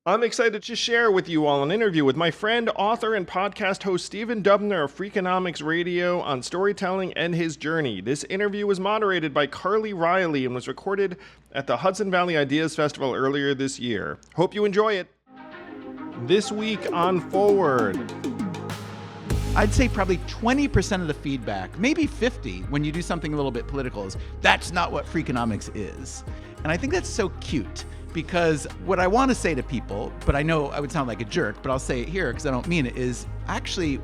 I'm excited to share with you all an interview with my friend, author, and podcast host Stephen Dubner of Freakonomics Radio on storytelling and his journey. This interview was moderated by Reilly and was recorded at the Hudson Valley Ideas Festival earlier this year. Hope you enjoy it. This week on Forward. I'd say probably 20% of the feedback, maybe 50, when you do something a little bit political is, that's not what Freakonomics is. And I think that's so cute. Because what I want to say to people, but I know I would sound like a jerk, but I'll say it here because I don't mean it, is actually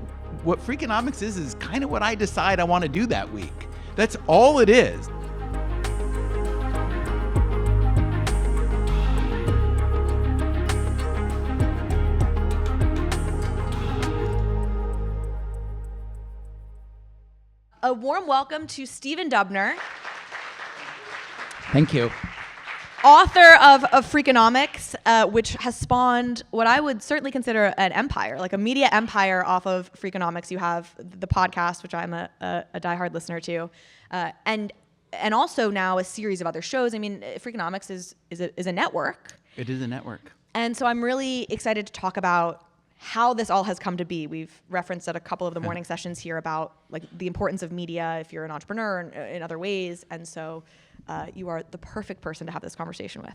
what Freakonomics is kind of what I decide I want to do that week. That's all it is. A warm welcome to Stephen Dubner. Thank you. Author of Freakonomics, which has spawned what I would certainly consider an empire, like a media empire off of Freakonomics. You have the podcast, which I'm a diehard listener to, and also now a series of other shows. I mean, Freakonomics is a network. It is a network. And so I'm really excited to talk about how this all has come to be. We've referenced at a couple of the morning sessions here about like the importance of media if you're an entrepreneur in other ways. And so you are the perfect person to have this conversation with.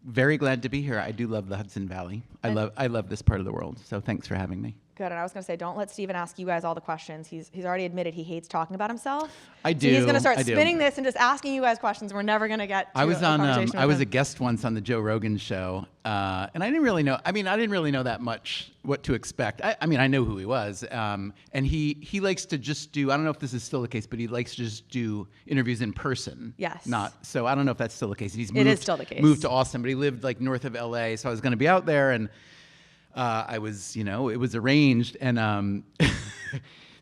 Very glad to be here. I do love the Hudson Valley. I love this part of the world. So thanks for having me. Good. And I was going to say, don't let Stephen ask you guys all the questions. He's already admitted he hates talking about himself. I do. So he's going to start spinning this and just asking you guys questions. We're never going to get to I was a conversation I was with a him. guest once on the Joe Rogan show, and I didn't really know. I didn't really know that much what to expect. I know who he was, and he likes to just do. I don't know if this is still the case, but he likes to just do interviews in person. Yes. So I don't know if that's still the case. It is still the case. Moved to Austin, but he lived like north of LA, so I was going to be out there and. I was, it was arranged, and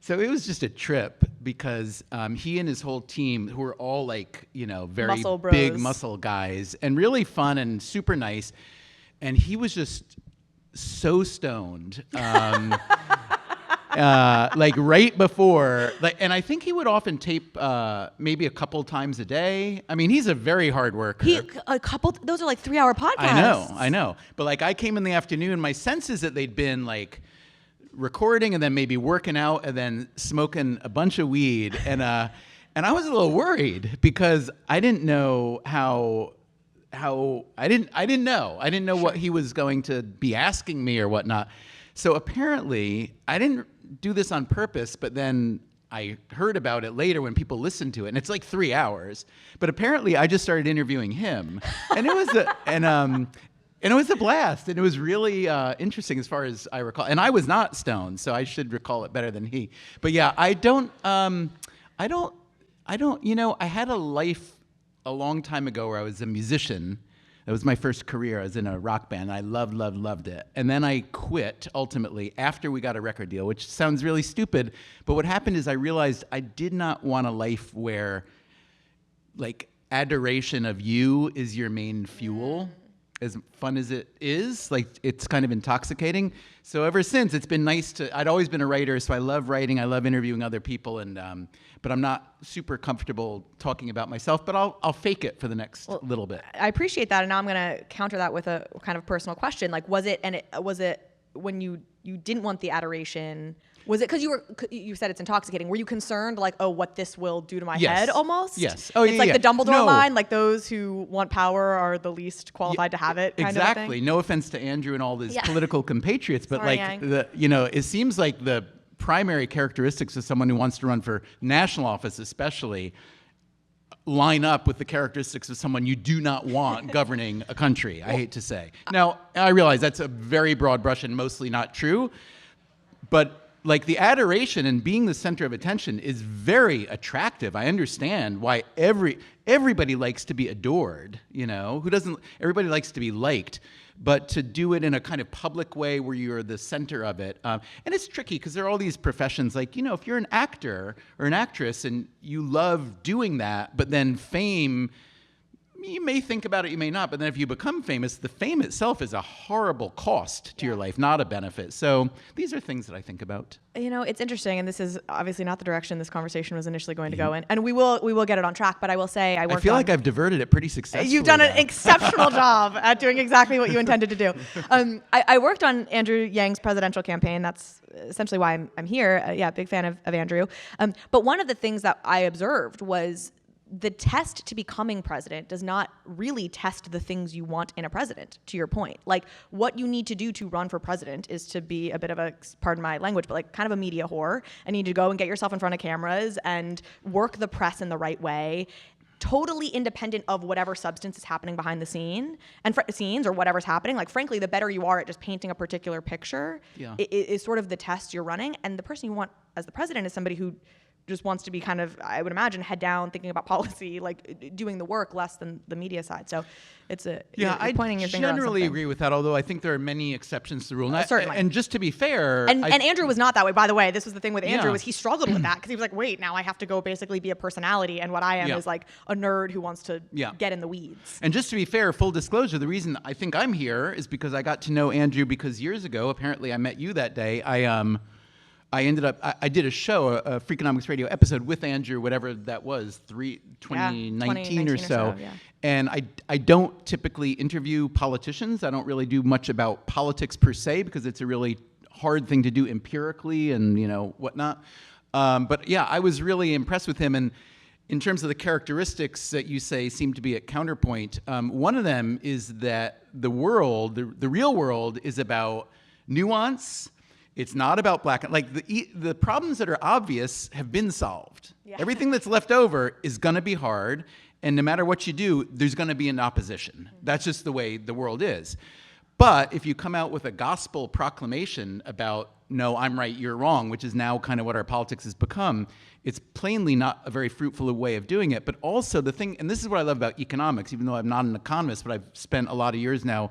so it was just a trip because he and his whole team, who were all like, very Muscle bros. big muscle guys, and really fun and super nice, and he was just so stoned. Like right before, and I think he would often tape maybe a couple times a day. I mean, he's a very hard worker. Those are like 3-hour podcasts. I know. But like I came in the afternoon, my sense is that they'd been like recording and then maybe working out and then smoking a bunch of weed. And I was a little worried because I didn't know I didn't know what he was going to be asking me or whatnot. So apparently I didn't do this on purpose, but then I heard about it later when people listened to it, and it's like 3 hours. But apparently I just started interviewing him, and it was it was a blast, and it was really interesting as far as I recall. And I was not stoned, so I should recall it better than he. But yeah, I had a life a long time ago where I was a musician. That was my first career. I was in a rock band. I loved it. And then I quit, ultimately, after we got a record deal, which sounds really stupid. But what happened is I realized I did not want a life where, like, adoration of you is your main fuel. As fun as it is, like, it's kind of intoxicating. So ever since, it's been nice I'd always been a writer, so I love writing. I love interviewing other people, and but I'm not super comfortable talking about myself, but I'll fake it for the next little bit. I appreciate that, and now I'm going to counter that with a kind of personal question. Like, was it when you didn't want the adoration? Was it because you said it's intoxicating? Were you concerned, like, oh, what this will do to my head, almost? Yes. Oh, it's like the Dumbledore line, like those who want power are the least qualified to have it. Kind exactly. Of thing? No offense to Andrew and all his political compatriots, but Sorry, it seems like the primary characteristics of someone who wants to run for national office, especially, line up with the characteristics of someone you do not want governing a country. I hate to say. Now, I realize that's a very broad brush and mostly not true, but. Like the adoration and being the center of attention is very attractive. I understand why everybody likes to be adored, who doesn't, everybody likes to be liked, but to do it in a kind of public way where you're the center of it. And it's tricky because there are all these professions like, if you're an actor or an actress and you love doing that, but then fame you may think about it, you may not, but then if you become famous, the fame itself is a horrible cost to your life, not a benefit. So these are things that I think about. You know, it's interesting, and this is obviously not the direction this conversation was initially going to go in, and we will get it on track. But I will say, I feel like I've diverted it pretty successfully. You've done an exceptional job at doing exactly what you intended to do. I worked on Andrew Yang's presidential campaign. That's essentially why I'm here. Big fan of Andrew. But one of the things that I observed was the test to becoming president does not really test the things you want in a president, to your point. Like, what you need to do to run for president is to be a bit of a, pardon my language, but like kind of a media whore, and you need to go and get yourself in front of cameras and work the press in the right way, totally independent of whatever substance is happening behind the scenes or whatever's happening. Like, frankly, the better you are at just painting a particular picture is sort of the test you're running. And the person you want as the president is somebody who just wants to be kind of, I would imagine, head down, thinking about policy, like doing the work less than the media side. So it's you're pointing your finger on something. I generally agree with that, although I think there are many exceptions to the rule. Certainly. And just to be fair. And Andrew was not that way, by the way. This was the thing with Andrew, was he struggled with that because he was like, wait, now I have to go basically be a personality, and what I am is like a nerd who wants to get in the weeds. And just to be fair, full disclosure, the reason I think I'm here is because I got to know Andrew because years ago, apparently I met you that day. I ended up, I did a show, a Freakonomics radio episode with Andrew, whatever that was, 2019 or so. And I don't typically interview politicians. I don't really do much about politics per se because it's a really hard thing to do empirically and, whatnot. But yeah, I was really impressed with him. And in terms of the characteristics that you say seem to be at counterpoint, one of them is that the world, the real world, is about nuance. It's not about black and like the problems that are obvious have been solved. Everything that's left over is going to be hard, and no matter what you do, there's going to be an opposition. That's just the way the world is. But if you come out with a gospel proclamation about, no, I'm right, you're wrong, which is now kind of what our politics has become, it's plainly not a very fruitful way of doing it. But also the thing, and this is what I love about economics, even though I'm not an economist, but I've spent a lot of years now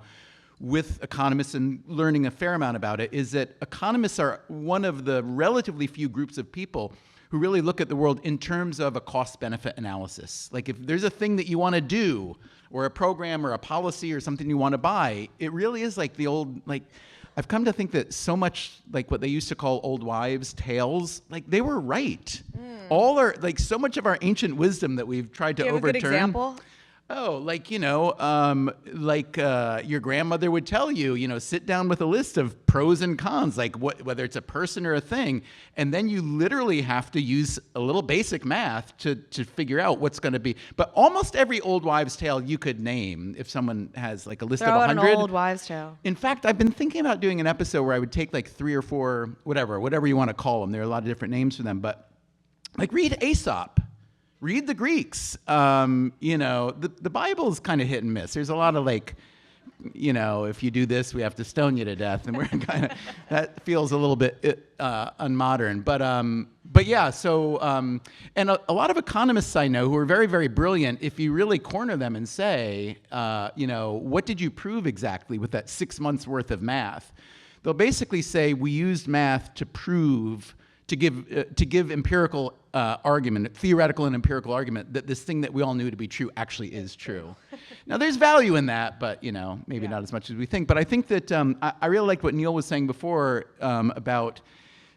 with economists and learning a fair amount about it, is that economists are one of the relatively few groups of people who really look at the world in terms of a cost-benefit analysis. Like if there's a thing that you want to do, or a program or a policy or something you want to buy, it really is like the old, like, I've come to think that so much like what they used to call old wives' tales, like they were right. All our, like so much of our ancient wisdom that we've tried to overturn. Do you have a good example? Oh, like, your grandmother would tell you, sit down with a list of pros and cons, like whether it's a person or a thing. And then you literally have to use a little basic math to figure out what's going to be. But almost every old wives' tale you could name if someone has like a list of 100. Throw out an old wives' tale. In fact, I've been thinking about doing an episode where I would take like 3 or 4, whatever you want to call them. There are a lot of different names for them. But like read Aesop. Read the Greeks. The Bible is kind of hit and miss. There's a lot of like, if you do this, we have to stone you to death, and we're kind of that feels a little bit unmodern. But yeah. So and a lot of economists I know who are very, very brilliant. If you really corner them and say, what did you prove exactly with that 6 months worth of math? They'll basically say we used math to prove. To give empirical argument, theoretical and empirical argument that this thing that we all knew to be true actually is true. Now, there's value in that, but maybe not as much as we think. But I think that I really liked what Neil was saying before about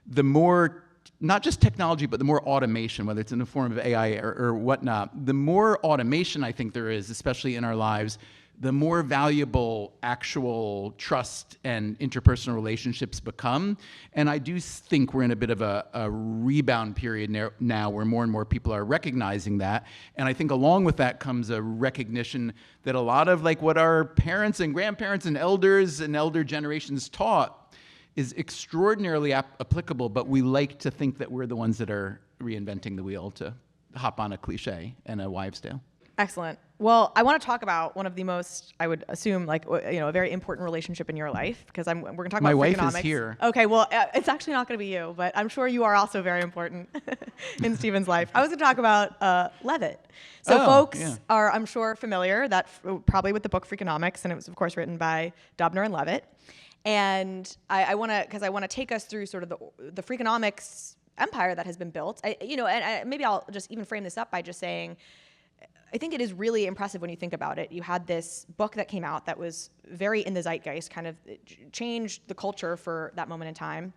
the more, not just technology, but the more automation, whether it's in the form of AI or whatnot. The more automation I think there is, especially in our lives, the more valuable actual trust and interpersonal relationships become. And I do think we're in a bit of a rebound period now where more and more people are recognizing that. And I think along with that comes a recognition that a lot of like what our parents and grandparents and elders and elder generations taught is extraordinarily applicable, but we like to think that we're the ones that are reinventing the wheel, to hop on a cliche and a wives' tale. Excellent. Well, I want to talk about one of the most, I would assume, like, a very important relationship in your life, because we're going to talk about Freakonomics. My wife is here. Okay, well, it's actually not going to be you, but I'm sure you are also very important in Stephen's life. I was going to talk about Levitt. So folks are, I'm sure, familiar probably with the book Freakonomics, and it was, of course, written by Dubner and Levitt. And I want to take us through sort of the Freakonomics empire that has been built. And maybe I'll just even frame this up by just saying, I think it is really impressive when you think about it. You had this book that came out that was very in the zeitgeist, kind of changed the culture for that moment in time,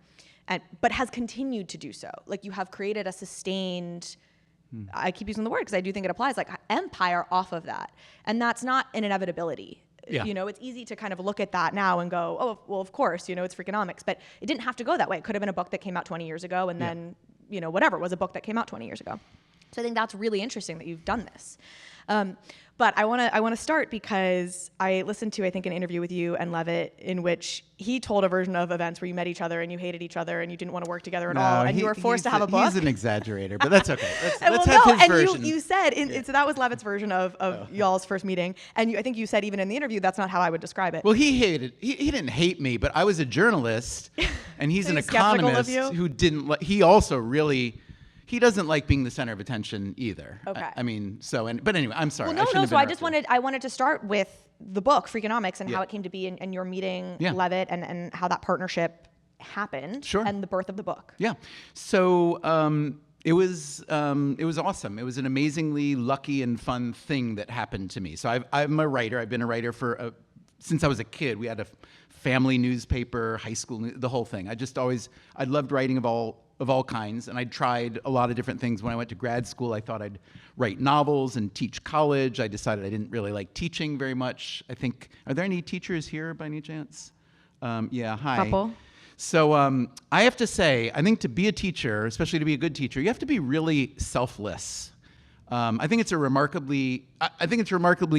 but has continued to do so. Like, you have created a sustained, I keep using the word because I do think it applies, like empire off of that. And that's not an inevitability. Yeah. You know, it's easy to kind of look at that now and go, oh, well, of course, you know, it's Freakonomics. But it didn't have to go that way. It could have been a book that came out 20 years ago and then, you know, whatever, was a book that came out 20 years ago. So I think that's really interesting that you've done this. But I want to start because I listened to, I think, an interview with you and Levitt in which he told a version of events where you met each other and you hated each other and you didn't want to work together at all, and you were forced to have a book. He's an exaggerator, but that's okay. Let's well, have his and version. you said, so that was Levitt's version of y'all's first meeting, and I think you said even in the interview that's not how I would describe it. Well, he didn't hate me, but I was a journalist, and he's an economist who didn't. He also really. He doesn't like being the center of attention either. Okay. I mean, but anyway, I'm sorry. Well, no. So I wanted to start with the book Freakonomics and how it came to be, and your meeting Levitt, and how that partnership happened. Sure. And the birth of the book. Yeah. So it was awesome. It was an amazingly lucky and fun thing that happened to me. So I'm a writer. I've been a writer since I was a kid. We had a family newspaper, high school, the whole thing. I loved writing of all kinds, and I tried a lot of different things. When I went to grad school, I thought I'd write novels and teach college. I decided I didn't really like teaching very much. I think, are there any teachers here by any chance? Yeah, hi. Couple. So I have to say, I think to be a teacher, especially to be a good teacher, you have to be really selfless. I think it's a remarkably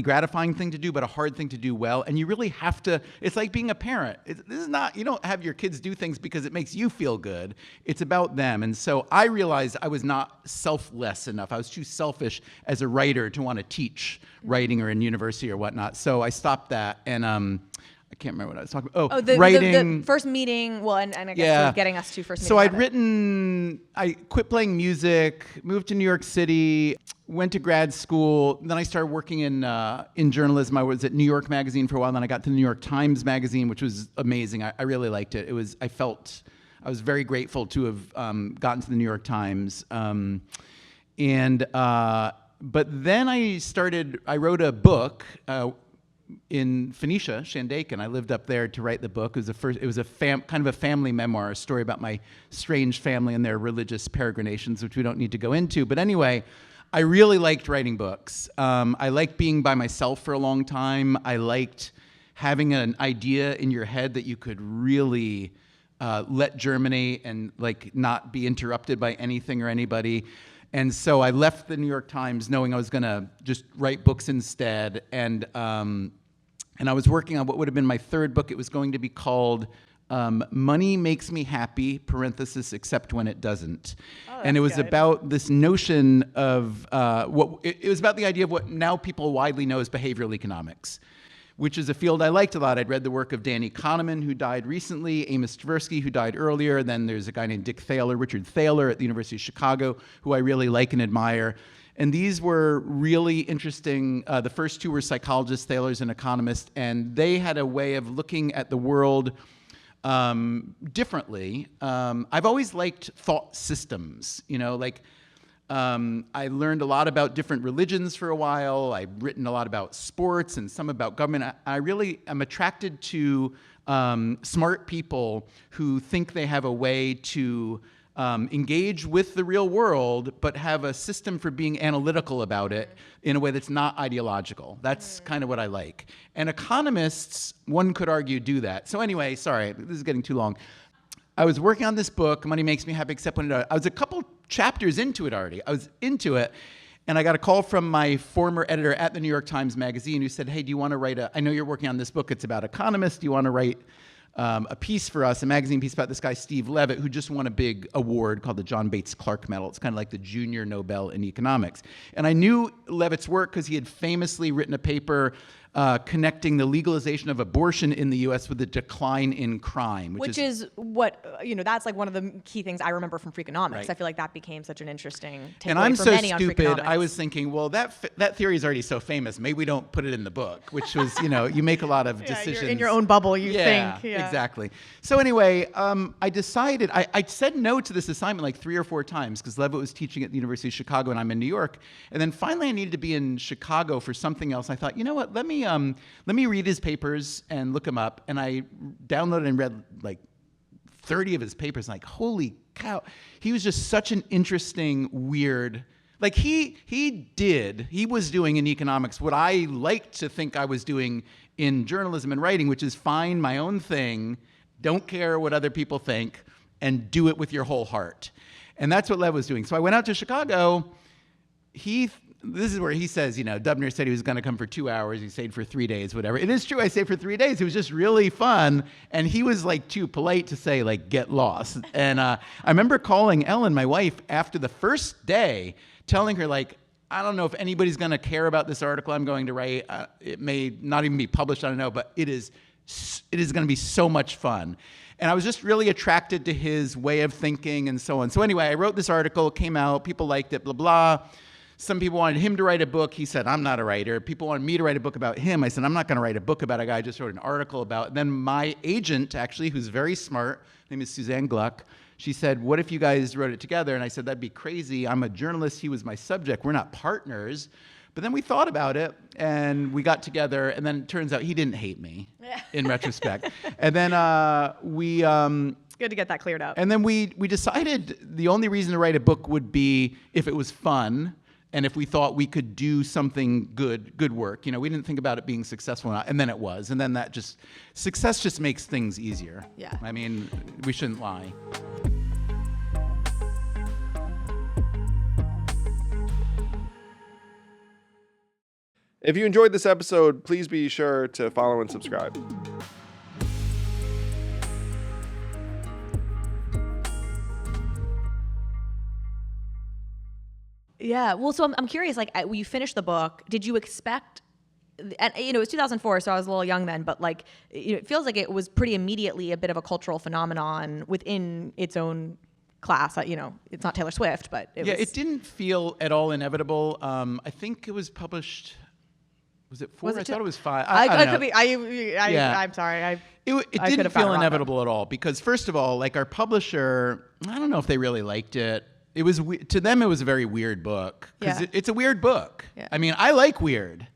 gratifying thing to do, but a hard thing to do well. And you really have to. It's like being a parent. This is not. You don't have your kids do things because it makes you feel good. It's about them. And so I realized I was not selfless enough. I was too selfish as a writer to want to teach writing or in university or whatnot. So I stopped that, and I can't remember what I was talking about. Writing. The first meeting, well, and I guess sort of getting us to first meeting. So I quit playing music, moved to New York City, went to grad school. Then I started working in journalism. I was at New York Magazine for a while. Then I got to the New York Times Magazine, which was amazing. I really liked it. I was very grateful to have gotten to the New York Times. But then I wrote a book in Phoenicia, Shandaken. I lived up there to write the book. It was kind of a family memoir, a story about my strange family and their religious peregrinations, which we don't need to go into. But anyway, I really liked writing books. I liked being by myself for a long time. I liked having an idea in your head that you could really let germinate and like not be interrupted by anything or anybody. And so I left the New York Times knowing I was going to just write books instead. And I was working on what would have been my third book. It was going to be called Money Makes Me Happy, parenthesis, except when it doesn't. And it was about this notion of it was about the idea of what now people widely know as behavioral economics, which is a field I liked a lot. I'd read the work of Danny Kahneman, who died recently, Amos Tversky, who died earlier. Then there's a guy named Richard Thaler at the University of Chicago, who I really like and admire. And these were really interesting. The first two were psychologists, Thaler's an economist, and they had a way of looking at the world differently. I've always liked thought systems, I learned a lot about different religions for a while. I've written a lot about sports and some about government. I really am attracted to smart people who think they have a way to engage with the real world, but have a system for being analytical about it in a way that's not ideological. That's kind of what I like. And economists, one could argue, do that. So anyway, sorry, this is getting too long. I was working on this book, Money Makes Me Happy Except When It Doesn't. I was a couple chapters into it already. I was into it, and I got a call from my former editor at the New York Times Magazine who said, hey, do you want to write I know you're working on this book, it's about economists, do you want to write a piece for us, a magazine piece about this guy, Steve Levitt, who just won a big award called the John Bates Clark Medal. It's kind of like the junior Nobel in economics. And I knew Levitt's work because he had famously written a paper connecting the legalization of abortion in the U.S. with the decline in crime. Which is what, that's like one of the key things I remember from Freakonomics. Right. I feel like that became such an interesting takeaway And I'm for so many on stupid, Freakonomics. I was thinking, well, that theory is already so famous. Maybe we don't put it in the book, which was, you make a lot of decisions. You're in your own bubble, you Yeah, think. Yeah, exactly. So anyway, I decided, I said no to this assignment like 3 or 4 times because Levitt was teaching at the University of Chicago and I'm in New York. And then finally I needed to be in Chicago for something else. I thought, you know what, let me read his papers and look him up. And I downloaded and read like 30 of his papers. Like, holy cow. He was just such an interesting, weird, like he was doing in economics what I like to think I was doing in journalism and writing, which is find my own thing, don't care what other people think, and do it with your whole heart. And that's what Lev was doing. So I went out to Chicago. This is where he says, Dubner said he was going to come for 2 hours. He stayed for 3 days, whatever. It is true. I stayed for 3 days. It was just really fun. And he was like too polite to say like, get lost. And I remember calling Ellen, my wife, after the first day, telling her like, I don't know if anybody's going to care about this article I'm going to write. It may not even be published. I don't know, but it is going to be so much fun. And I was just really attracted to his way of thinking and so on. So anyway, I wrote this article, it came out, people liked it, blah, blah. Some people wanted him to write a book. He said, I'm not a writer. People wanted me to write a book about him. I said, I'm not going to write a book about a guy I just wrote an article about. And then my agent, actually, who's very smart, her name is Suzanne Gluck, she said, what if you guys wrote it together? And I said, that'd be crazy. I'm a journalist. He was my subject. We're not partners. But then we thought about it, and we got together, and then it turns out he didn't hate me, in retrospect. And then It's good to get that cleared up. And then we decided the only reason to write a book would be if it was fun, and if we thought we could do something good work. We didn't think about it being successful or not, and then it was. And then success just makes things easier. Yeah. I mean, we shouldn't lie. If you enjoyed this episode, please be sure to follow and subscribe. Yeah. Well, so I'm curious, like, when you finished the book, did you expect, and it was 2004, so I was a little young then, but like, it feels like it was pretty immediately a bit of a cultural phenomenon within its own class. It's not Taylor Swift, but it didn't feel at all inevitable. I think it was published. Was it 4? I thought it was 5. I don't know. Could be. I'm sorry. It didn't feel inevitable at all because, first of all, like our publisher, I don't know if they really liked it. It was to them, it was a very weird book because it's a weird book. Yeah. I mean, I like weird,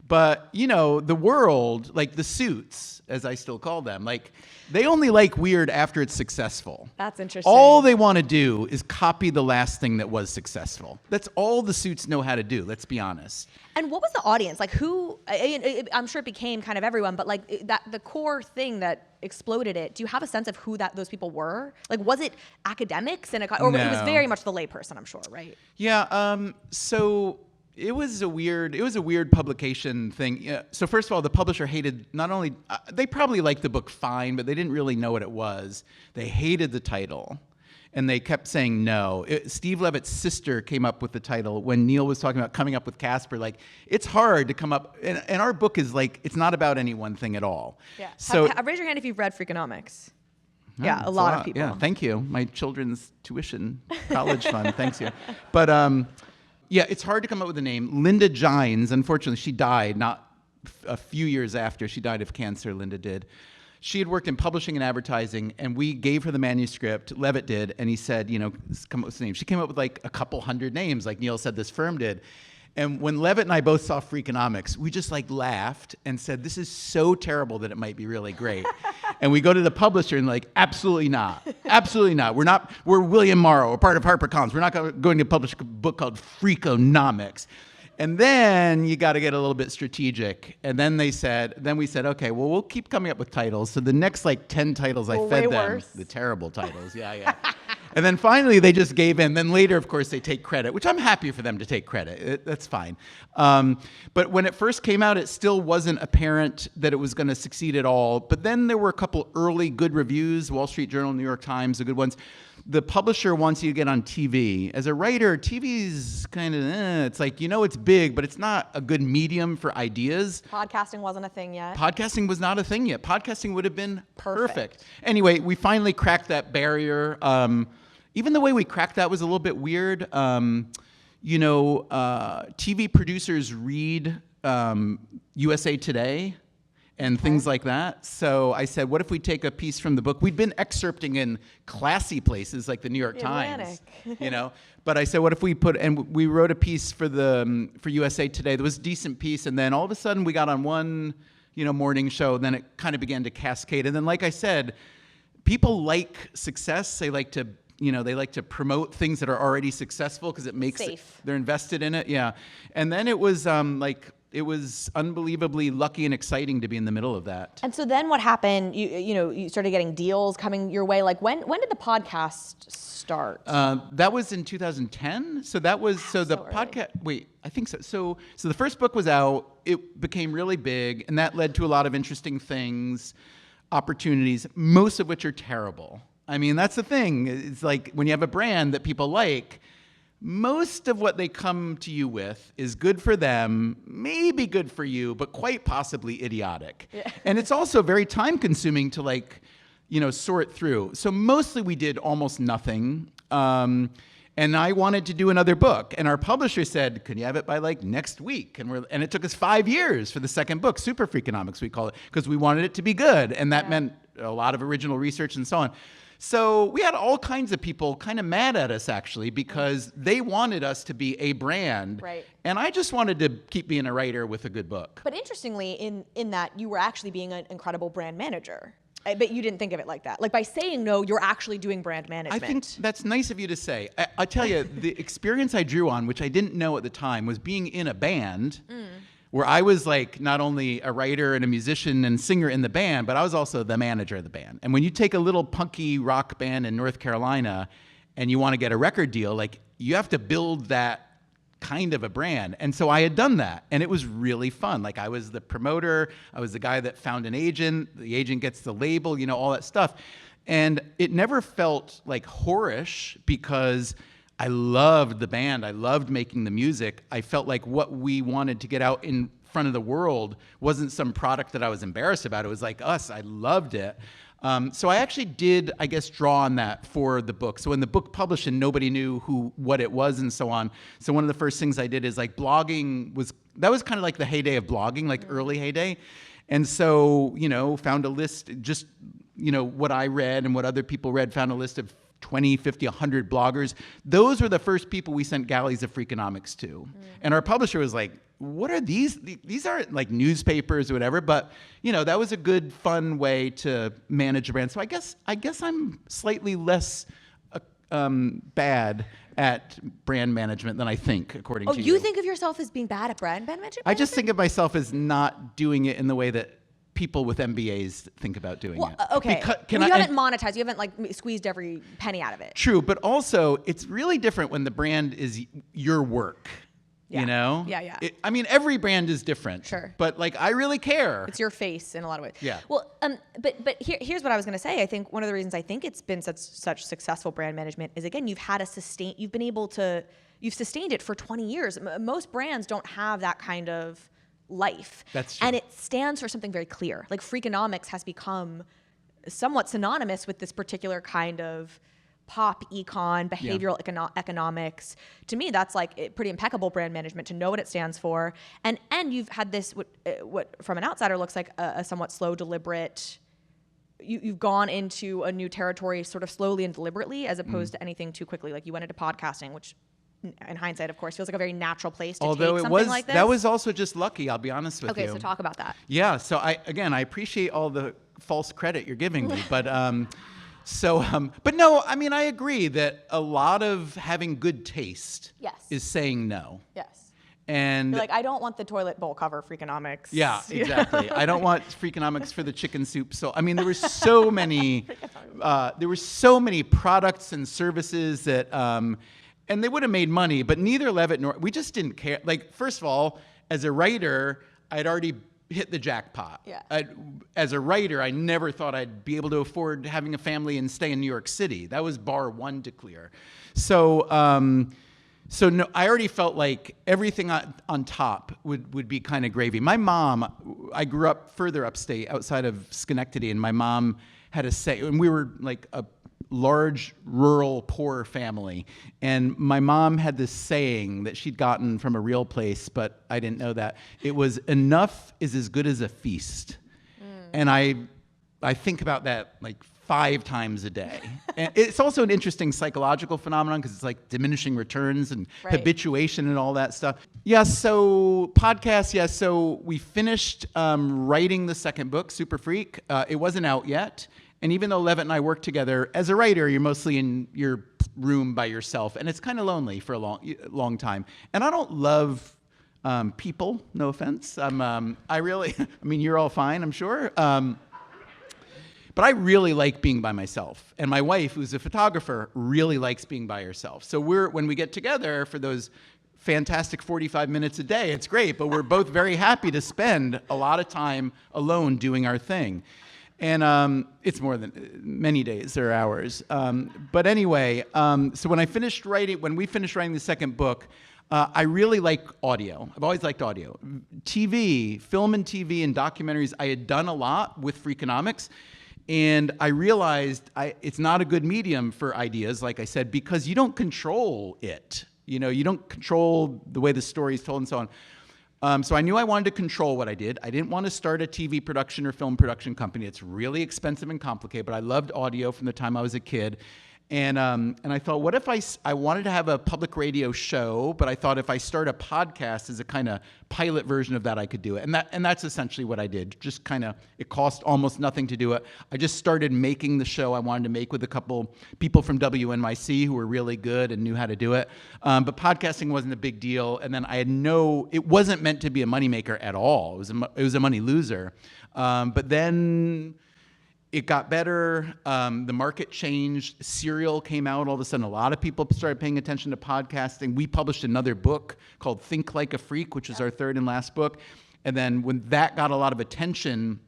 but the world, like the Suits, as I still call them, like they only like weird after it's successful. That's interesting. All they want to do is copy the last thing that was successful. That's all the Suits know how to do. Let's be honest. And what was the audience like? Who? I'm sure it became kind of everyone, but like the core thing that exploded it. Do you have a sense of who those people were? Like, was it academics or No. it was very much the layperson? I'm sure, right? Yeah. So it was a weird publication thing. Yeah. So first of all, the publisher hated not only they probably liked the book fine, but they didn't really know what it was. They hated the title. And they kept saying no. Steve Levitt's sister came up with the title when Neil was talking about coming up with Casper. Like, it's hard to come up, and our book is like, it's not about any one thing at all. Yeah. So raise your hand if you've read Freakonomics. Oh, Yeah, a lot of people. Yeah, thank you. My children's tuition, college fund, thanks you. But yeah, it's hard to come up with a name. Linda Gines, unfortunately, she died not a few years after. She died of cancer, Linda did. She had worked in publishing and advertising, and we gave her the manuscript, Levitt did, and he said, come up with a name. She came up with like a couple hundred names, like Neil said this firm did. And when Levitt and I both saw Freakonomics, we just like laughed and said, this is so terrible that it might be really great. And we go to the publisher and like, absolutely not. Absolutely not. We're William Morrow. We're part of HarperCollins. We're not going to publish a book called Freakonomics. And then you got to get a little bit strategic. And then we said, okay, well, we'll keep coming up with titles. So the next like 10 titles I fed them, worse. the terrible titles. Yeah. And then finally they just gave in. Then later, of course, they take credit, which I'm happy for them to take credit. That's fine. But when it first came out, it still wasn't apparent that it was going to succeed at all. But then there were a couple early good reviews, Wall Street Journal, New York Times, the good ones. the publisher wants you to get on TV. As a writer, TV's kind of, it's like, it's big, but it's not a good medium for ideas. Podcasting wasn't a thing yet. Podcasting was not a thing yet. Podcasting would have been perfect. Anyway, we finally cracked that barrier. Even the way we cracked that was a little bit weird. TV producers read USA Today and things like that. So I said, what if we take a piece from the book? We'd been excerpting in classy places like the New York Times, But I said, what if we we wrote a piece for USA Today that was a decent piece, and then all of a sudden we got on one, morning show, and then it kind of began to cascade. And then, like I said, people like success. They like to promote things that are already successful because it makes they're invested in it. Yeah. And then it was it was unbelievably lucky and exciting to be in the middle of that. And so then what happened? You started getting deals coming your way. Like when did the podcast start? That was in 2010. So that was the podcast. Wait, I think so. So the first book was out. It became really big, and that led to a lot of interesting things, opportunities, most of which are terrible. I mean, that's the thing. It's like when you have a brand that people like, most of what they come to you with is good for them, maybe good for you, but quite possibly idiotic. Yeah. And it's also very time consuming to sort through. So mostly we did almost nothing. And I wanted to do another book. And our publisher said, can you have it by next week? And it took us 5 years for the second book, Super Freakonomics, we call it, because we wanted it to be good. And that meant a lot of original research and so on. So we had all kinds of people kind of mad at us, actually, because they wanted us to be a brand. Right. And I just wanted to keep being a writer with a good book. But interestingly, in that you were actually being an incredible brand manager. But you didn't think of it like that. Like by saying no, you're actually doing brand management. I think that's nice of you to say. I tell you, the experience I drew on, which I didn't know at the time, was being in a band where I was not only a writer and a musician and singer in the band, but I was also the manager of the band. And when you take a little punky rock band in North Carolina and you want to get a record deal, you have to build that kind of a brand. And so I had done that, and it was really fun. I was the promoter, I was the guy that found an agent, the agent gets the label, all that stuff. And it never felt whorish because I loved the band. I loved making the music. I felt like what we wanted to get out in front of the world wasn't some product that I was embarrassed about. It was like us. I loved it. So I actually did, I guess, draw on that for the book. So when the book published and nobody knew what it was and so on. So one of the first things I did is blogging was kind of the heyday of blogging, early heyday. And so, found a list, just, what I read and what other people read, found a list of 20, 50, 100 bloggers. Those were the first people we sent galleys of Freakonomics to. And our publisher was like, what are these? These aren't newspapers or whatever, but that was a good, fun way to manage a brand. So I guess I'm slightly less bad at brand management than I think, according to you. Oh, you think of yourself as being bad at brand management? I just think of myself as not doing it in the way that people with MBAs think about doing it. Okay. You haven't monetized. You haven't squeezed every penny out of it. True, but also it's really different when the brand is your work. Yeah. Yeah. Every brand is different. Sure. But I really care. It's your face in a lot of ways. Yeah. Well, but here's what I was going to say. I think one of the reasons I think it's been such successful brand management is, again, you've sustained it for 20 years. Most brands don't have that kind of life. That's true. And it stands for something very clear. Freakonomics has become somewhat synonymous with this particular kind of pop econ, behavioral economics. To me, that's pretty impeccable brand management to know what it stands for. And you've had this, what from an outsider looks like a somewhat slow, deliberate, you've gone into a new territory sort of slowly and deliberately as opposed to anything too quickly. You went into podcasting, which in hindsight, of course, feels like a very natural place to take something like this. That was also just lucky, I'll be honest with you. Okay, so talk about that. Yeah, so I appreciate all the false credit you're giving me, but but no, I agree that a lot of having good taste is saying no. Yes. And you're I don't want the toilet bowl cover Freakonomics. Yeah, exactly. I don't want Freakonomics for the chicken soup. So there were so many products and services that and they would have made money, but neither Levitt nor we just didn't care. First of all, as a writer, I'd already hit the jackpot. Yeah. As a writer, I never thought I'd be able to afford having a family and stay in New York City. That was bar one to clear. So no, I already felt like everything on top would be kind of gravy. My mom, I grew up further upstate outside of Schenectady, and my mom had a say, and we were like a large, rural, poor family. And my mom had this saying that she'd gotten from a real place, but I didn't know that. It was, enough is as good as a feast. And I think about that like 5 times a day. And it's also an interesting psychological phenomenon because it's like diminishing returns and habituation and all that stuff. Yeah, so podcasts, yeah, so we finished writing the second book, Super Freak. It wasn't out yet. And even though Levitt and I work together, as a writer, you're mostly in your room by yourself. And it's kind of lonely for a long time. And I don't love people, no offense. I mean, you're all fine, I'm sure. But I really like being by myself. And my wife, who's a photographer, really likes being by herself. So when we get together for those fantastic 45 minutes a day, it's great. But we're both very happy to spend a lot of time alone doing our thing. And it's more than many days or hours. But anyway, so when we finished writing the second book, I really like audio. I've always liked audio. TV, film and TV and documentaries, I had done a lot with Freakonomics. And I realized it's not a good medium for ideas, like I said, because you don't control it. You know, you don't control the way the story is told and so on. So I knew I wanted to control what I did. I didn't want to start a TV production or film production company. It's really expensive and complicated, but I loved audio from the time I was a kid. And I thought, what if I wanted to have a public radio show, but I thought if I start a podcast as a kind of pilot version of that, I could do it. And that's essentially what I did. Just kind of, it cost almost nothing to do it. I just started making the show I wanted to make with a couple people from WNYC who were really good and knew how to do it. But podcasting wasn't a big deal. And then it wasn't meant to be a moneymaker at all. It was a money loser. But then it got better. The market changed. Serial came out. All of a sudden, a lot of people started paying attention to podcasting. We published another book called Think Like a Freak, which is our third and last book. And then when that got a lot of attention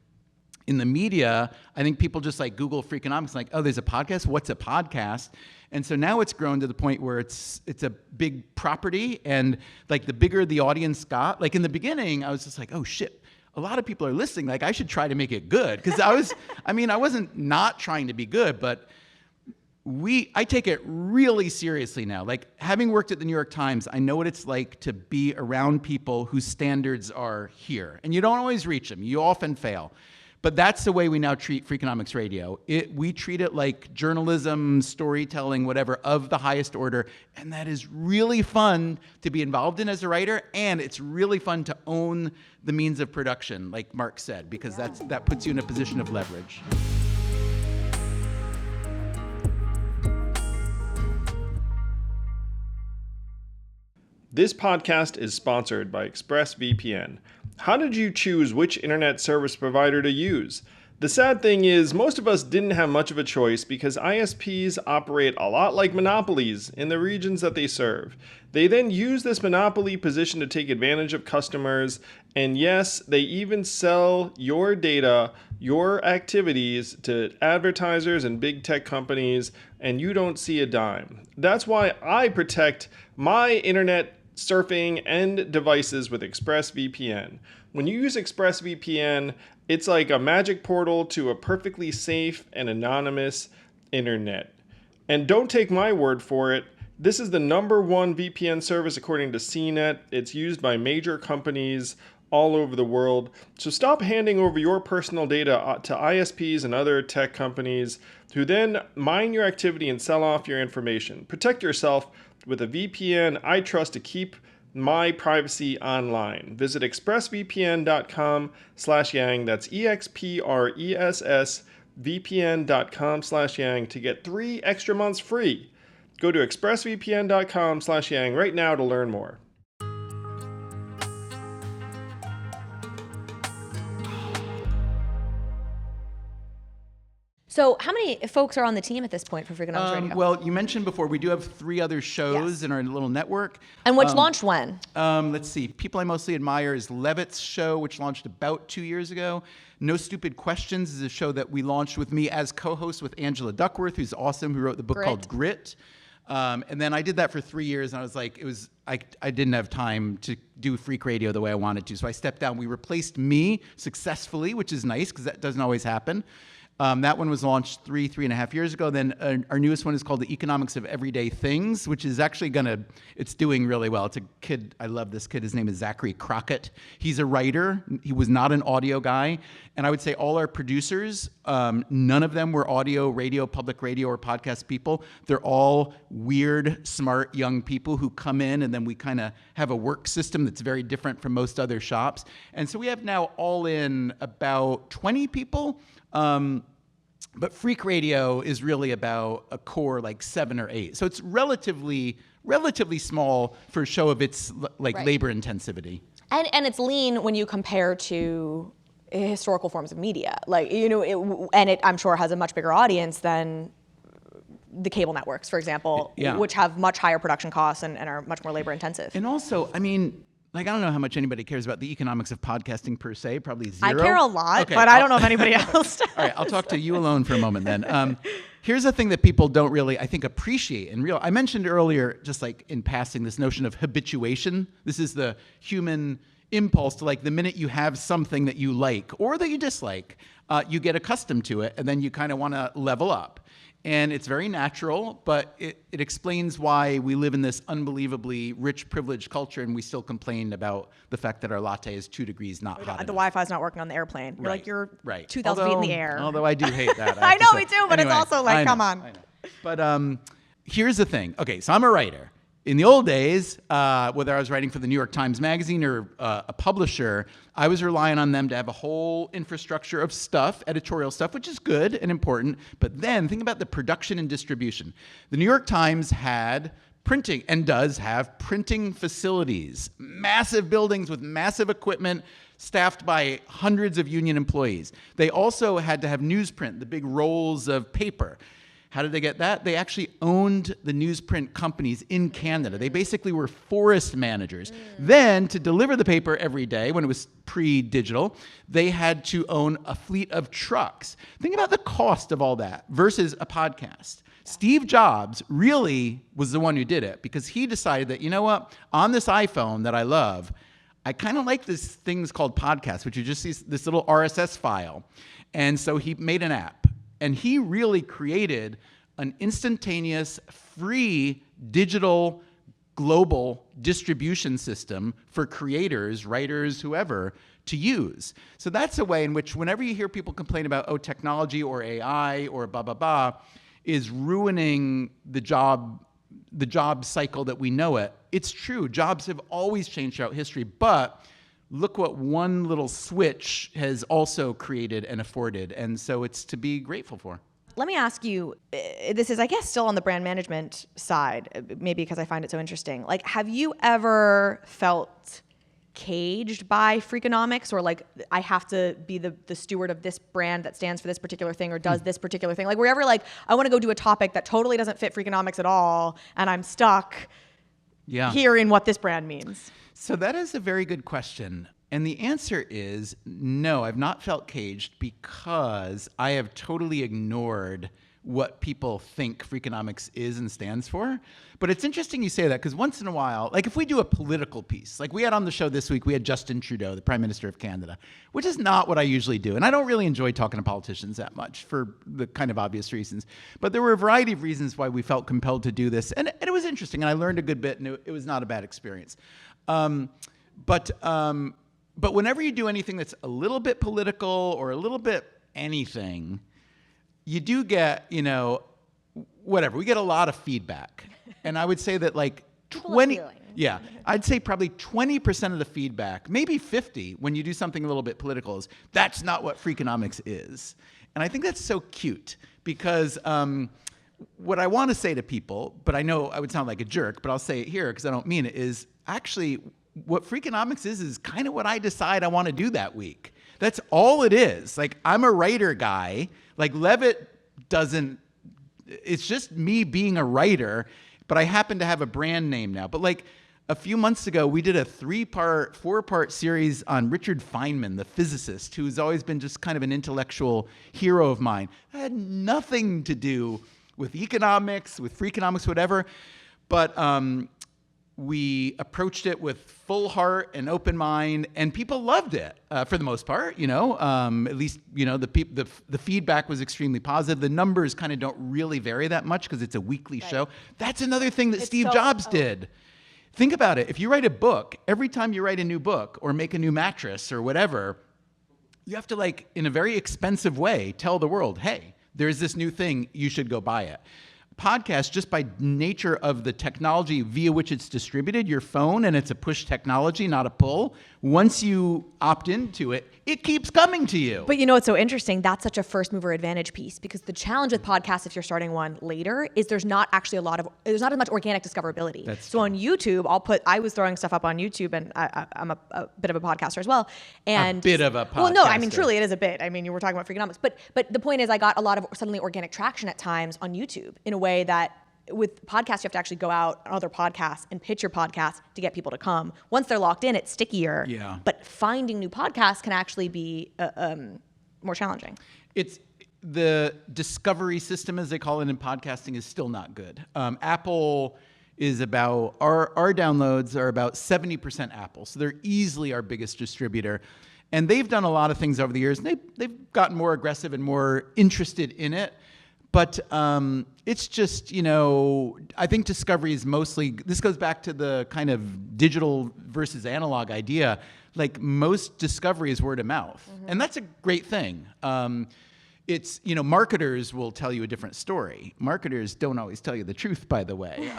in the media, I think people just like Google Freakonomics, like, oh, there's a podcast? What's a podcast? And so now it's grown to the point where it's a big property. And like the bigger the audience got, like in the beginning, I was just like, oh, shit. A lot of people are listening, like I should try to make it good. Because I wasn't not trying to be good, but I take it really seriously now. Like having worked at the New York Times, I know what it's like to be around people whose standards are here. And you don't always reach them. You often fail. But that's the way we now treat Freakonomics Radio. We treat it like journalism, storytelling, whatever, of the highest order. And that is really fun to be involved in as a writer. And it's really fun to own the means of production, like Mark said, because that puts you in a position of leverage. This podcast is sponsored by ExpressVPN. How did you choose which internet service provider to use? The sad thing is, most of us didn't have much of a choice because ISPs operate a lot like monopolies in the regions that they serve. They then use this monopoly position to take advantage of customers, and yes, they even sell your data, your activities to advertisers and big tech companies, and you don't see a dime. That's why I protect my internet surfing and devices with ExpressVPN. When you use ExpressVPN, it's like a magic portal to a perfectly safe and anonymous internet. And don't take my word for it. This is the #1 VPN service according to CNET. It's used by major companies all over the world. So stop handing over your personal data to ISPs and other tech companies who then mine your activity and sell off your information. Protect yourself with a VPN I trust to keep my privacy online. Visit expressvpn.com/yang. That's expressvpn.com/yang to get 3 extra months free. Go to expressvpn.com/yang right now to learn more. So how many folks are on the team at this point for Freakonomics Radio? Well, you mentioned before, we do have 3 other shows Yes. in our little network. And which launched when? Let's see. People I mostly admire is Levitt's show, which launched about 2 years ago. No Stupid Questions is a show that we launched with me as co-host with Angela Duckworth, who's awesome, who wrote the book called Grit. And then I did that for 3 years, and I was like, I didn't have time to do Freak Radio the way I wanted to, so I stepped down. We replaced me successfully, which is nice, because that doesn't always happen. That one was launched 3.5 years ago. Then our newest one is called The Economics of Everyday Things, which is actually it's doing really well. It's a kid, I love this kid. His name is Zachary Crockett. He's a writer. He was not an audio guy. And I would say all our producers, none of them were audio, radio, public radio, or podcast people. They're all weird, smart, young people who come in, and then we kind of have a work system that's very different from most other shops. And so we have now all in about 20 people. But Freak Radio is really about a core like 7 or 8. So it's relatively small for a show of its labor intensivity. And it's lean when you compare to historical forms of media. It I'm sure has a much bigger audience than the cable networks, for example, which have much higher production costs and are much more labor intensive. And also, I mean, I don't know how much anybody cares about the economics of podcasting per se, probably zero. I care a lot, but I don't know if anybody else does. All right, I'll talk to you alone for a moment then. Here's a thing that people don't really, I think, appreciate in real. I mentioned earlier, just like in passing, this notion of habituation. This is the human impulse to, like, the minute you have something that you like or that you dislike, you get accustomed to it, and then you kind of want to level up. And it's very natural, but it explains why we live in this unbelievably rich, privileged culture, and we still complain about the fact that our latte is 2 degrees not hot enough. The Wi-Fi's not working on the airplane. You're right. You're right. 2,000 feet in the air. Although I do hate that. I know, me too, but anyway, it's also like, come on. I know. But here's the thing. Okay, so I'm a writer. In the old days, whether I was writing for the New York Times Magazine or a publisher, I was relying on them to have a whole infrastructure of stuff, editorial stuff, which is good and important. But then think about the production and distribution. The New York Times had printing and does have printing facilities, massive buildings with massive equipment, staffed by hundreds of union employees. They also had to have newsprint, the big rolls of paper. How did they get that? They actually owned the newsprint companies in Canada. They basically were forest managers. Then, to deliver the paper every day, when it was pre-digital, they had to own a fleet of trucks. Think about the cost of all that versus a podcast. Steve Jobs really was the one who did it because he decided that, you know what, on this iPhone that I love, I kind of like these things called podcasts, which you just see this little RSS file. And so he made an app. And he really created an instantaneous, free, digital, global distribution system for creators, writers, whoever, to use. So that's a way in which whenever you hear people complain about, technology or AI or blah, blah, blah, is ruining the job cycle that we know it, it's true. Jobs have always changed throughout history, but look what one little switch has also created and afforded. And so it's to be grateful for. Let me ask you, this is, I guess, still on the brand management side, maybe because I find it so interesting. Like, have you ever felt caged by Freakonomics, or like, I have to be the steward of this brand that stands for this particular thing or does this particular thing? Like, were you ever like, I want to go do a topic that totally doesn't fit Freakonomics at all, and I'm stuck hearing what this brand means? So that is a very good question. And the answer is no, I've not felt caged because I have totally ignored what people think Freakonomics is and stands for. But it's interesting you say that because once in a while, like if we do a political piece, like we had on the show this week, we had Justin Trudeau, the Prime Minister of Canada, which is not what I usually do. And I don't really enjoy talking to politicians that much for the kind of obvious reasons. But there were a variety of reasons why we felt compelled to do this. And it was interesting, and I learned a good bit, and it was not a bad experience. But whenever you do anything that's a little bit political or a little bit anything, you do get, whatever. We get a lot of feedback. And I would say that like 20, I'd say probably 20% of the feedback, maybe 50, when you do something a little bit political is, that's not what Freakonomics is. And I think that's so cute because what I want to say to people, but I know I would sound like a jerk, but I'll say it here because I don't mean it, is actually what Freakonomics is kind of what I decide I want to do that week. That's all it is. Like, I'm a writer guy. Like, Levitt doesn't, it's just me being a writer, but I happen to have a brand name now. But like a few months ago, we did a 4-part series on Richard Feynman, the physicist, who's always been just kind of an intellectual hero of mine. That had nothing to do with economics, with Freakonomics, whatever. But we approached it with full heart and open mind, and people loved it for the most part. At least the feedback was extremely positive. The numbers kind of don't really vary that much because it's a weekly show. That's another thing that Steve Jobs did. Think about it. If you write a book, every time you write a new book or make a new mattress or whatever, you have to, like, in a very expensive way, tell the world, hey, there's this new thing, you should go buy it. Podcast, just by nature of the technology via which it's distributed, your phone, and it's a push technology, not a pull. Once you opt into it, it keeps coming to you. But you know what's so interesting? That's such a first mover advantage piece, because the challenge with podcasts, if you're starting one later, is there's not actually there's not as much organic discoverability. So on YouTube, I was throwing stuff up on YouTube, and I'm a bit of a podcaster as well. And a bit of a podcaster. Well, no, I mean, truly, it is a bit. I mean, you were talking about Freakonomics, but the point is, I got a lot of suddenly organic traction at times on YouTube in a way that with podcasts, you have to actually go out on other podcasts and pitch your podcast to get people to come. Once they're locked in, it's stickier. Yeah. But finding new podcasts can actually be more challenging. It's the discovery system, as they call it in podcasting, is still not good. Apple is about, our downloads are about 70% Apple. So they're easily our biggest distributor. And they've done a lot of things over the years. And they've gotten more aggressive and more interested in it. But it's just, I think discovery is mostly, this goes back to the kind of digital versus analog idea. Like, most discovery is word of mouth. Mm-hmm. And that's a great thing. It's, marketers will tell you a different story. Marketers don't always tell you the truth, by the way.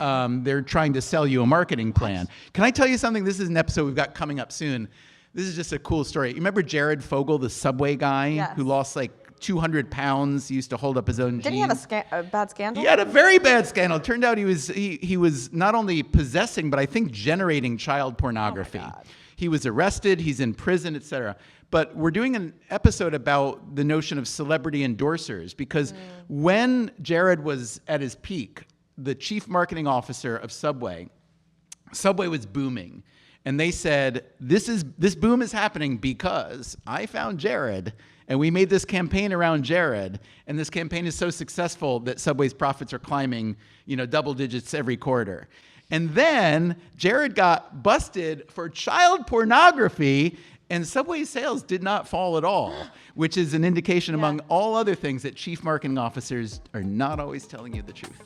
They're trying to sell you a marketing plan. Can I tell you something? This is an episode we've got coming up soon. This is just a cool story. You remember Jared Fogle, the Subway guy, who lost like 200 pounds, he used to hold up his own jeans. Didn't he have a bad scandal? He had a very bad scandal. It turned out he was not only possessing, but I think generating child pornography. Oh my God. He was arrested, he's in prison, etc. But we're doing an episode about the notion of celebrity endorsers, because when Jared was at his peak, the chief marketing officer of Subway was booming. And they said, this boom is happening because I found Jared, and we made this campaign around Jared, and this campaign is so successful that Subway's profits are climbing, double digits every quarter. And then Jared got busted for child pornography, and Subway's sales did not fall at all, which is an indication, among all other things, that chief marketing officers are not always telling you the truth.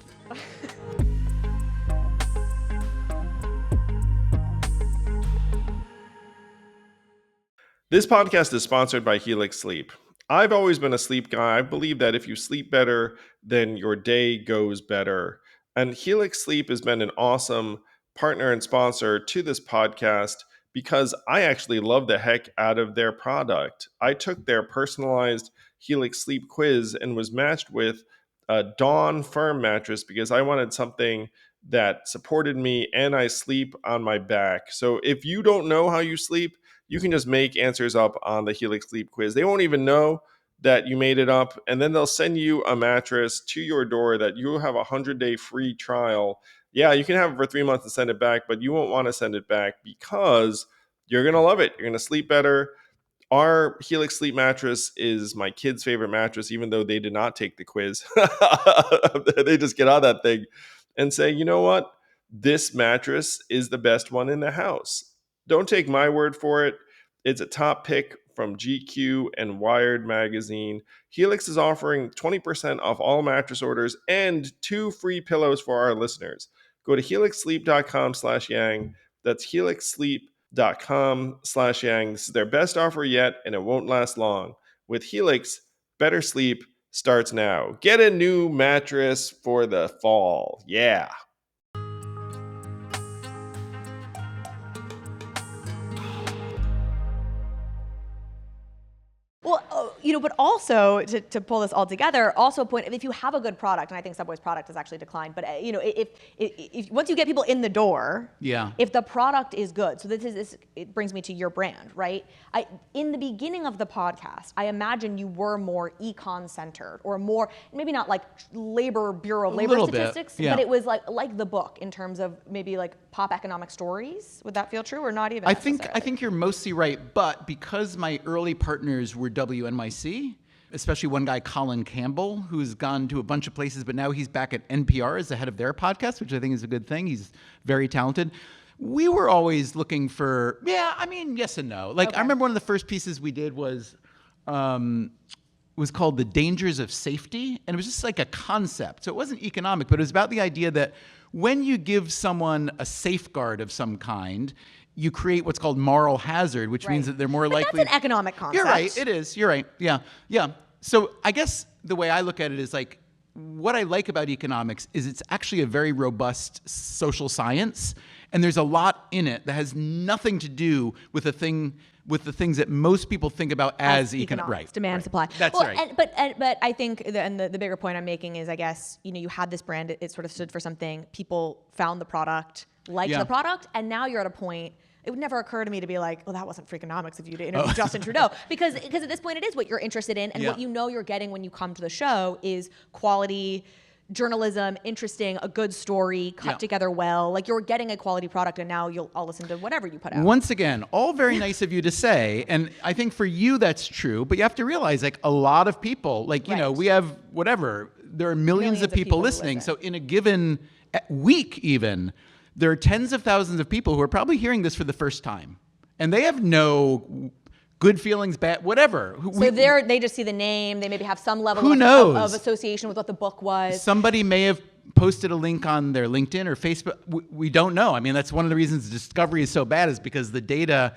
This podcast is sponsored by Helix Sleep. I've always been a sleep guy. I believe that if you sleep better, then your day goes better. And Helix Sleep has been an awesome partner and sponsor to this podcast because I actually love the heck out of their product. I took their personalized Helix Sleep quiz and was matched with a Dawn Firm mattress because I wanted something that supported me and I sleep on my back. So if you don't know how you sleep, you can just make answers up on the Helix Sleep quiz. They won't even know that you made it up, and then they'll send you a mattress to your door that you'll have a 100-day free trial. Yeah, you can have it for 3 months and send it back, but you won't want to send it back because you're going to love it. You're going to sleep better. Our Helix Sleep mattress is my kid's favorite mattress, even though they did not take the quiz. They just get on that thing and say, you know what? This mattress is the best one in the house. Don't take my word for it. It's a top pick from GQ and Wired magazine. Helix is offering 20% off all mattress orders and 2 free pillows for our listeners. Go to helixsleep.com/yang. That's helixsleep.com/yang. This is their best offer yet, and it won't last long. With Helix, better sleep starts now. Get a new mattress for the fall. Yeah. Well, but also to pull this all together, also a point, if you have a good product, and I think Subway's product has actually declined, but if once you get people in the door, if the product is good, so it brings me to your brand, right? In the beginning of the podcast, I imagine you were more econ centered, or more, maybe not like Bureau of Labor statistics, but it was like the book in terms of maybe like pop economic stories. Would that feel true, or not even? I think you're mostly right, but because my early partners were WNYC, especially one guy, Colin Campbell, who's gone to a bunch of places, but now he's back at NPR as the head of their podcast, which I think is a good thing. He's very talented. We were always looking for, yes and no. I remember one of the first pieces we did was called The Dangers of Safety, and it was just like a concept. So it wasn't economic, but it was about the idea that when you give someone a safeguard of some kind, you create what's called moral hazard, which means that they're more likely. That's an economic concept. You're right. It is. You're right. Yeah. So I guess the way I look at it is like, what I like about economics is it's actually a very robust social science, and there's a lot in it that has nothing to do with the things that most people think about as economics. Right. Demand, supply. That's right. But I think the bigger point I'm making is, I guess, you had this brand, it sort of stood for something. People found the product, liked the product, and now you're at a point. It would never occur to me to be like, well, that wasn't Freakonomics if you did interview Justin Trudeau, because at this point it is what you're interested in, and what you're getting when you come to the show is quality journalism, interesting, a good story, cut together well. Like, you're getting a quality product, and now I'll listen to whatever you put out. Once again, all very nice of you to say, and I think for you that's true, but you have to realize, like, a lot of people, like, we have whatever, there are millions of people listening. So in a given week even, there are tens of thousands of people who are probably hearing this for the first time, and they have no good feelings, bad, whatever. So they just see the name. They maybe have some level of association with what the book was. Somebody may have posted a link on their LinkedIn or Facebook. We don't know. I mean, that's one of the reasons discovery is so bad, is because the data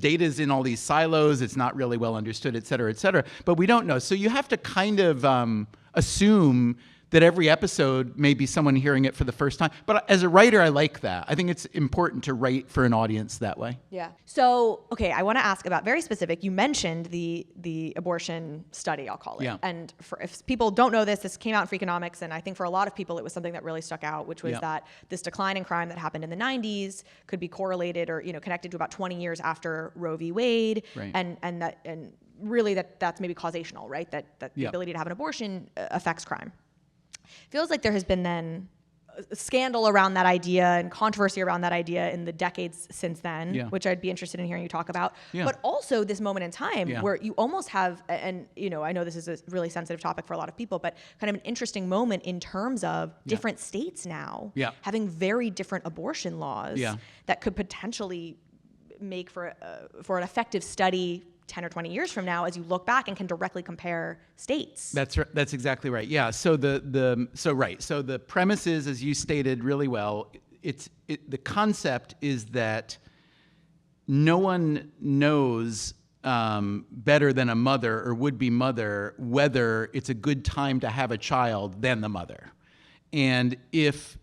is in all these silos. It's not really well understood, et cetera, et cetera. But we don't know. So you have to kind of assume that every episode may be someone hearing it for the first time. But as a writer, I like that. I think it's important to write for an audience that way. Yeah. So, okay, I want to ask about very specific. You mentioned the abortion study, I'll call it. Yeah. And if people don't know this came out in Freakonomics, and I think for a lot of people it was something that really stuck out, which was that this decline in crime that happened in the 90s could be correlated or connected to about 20 years after Roe v. Wade, and really that's maybe causational, right? That the ability to have an abortion affects crime. Feels like there has been then a scandal around that idea and controversy around that idea in the decades since then, which I'd be interested in hearing you talk about. But also this moment in time where you almost have, and I know this is a really sensitive topic for a lot of people, but kind of an interesting moment in terms of different states now having very different abortion laws that could potentially make for an effective study 10 or 20 years from now, as you look back and can directly compare states. That's exactly right. Yeah. So the premise is, as you stated really well, the concept is that no one knows better than a mother or would-be mother whether it's a good time to have a child than the mother, and if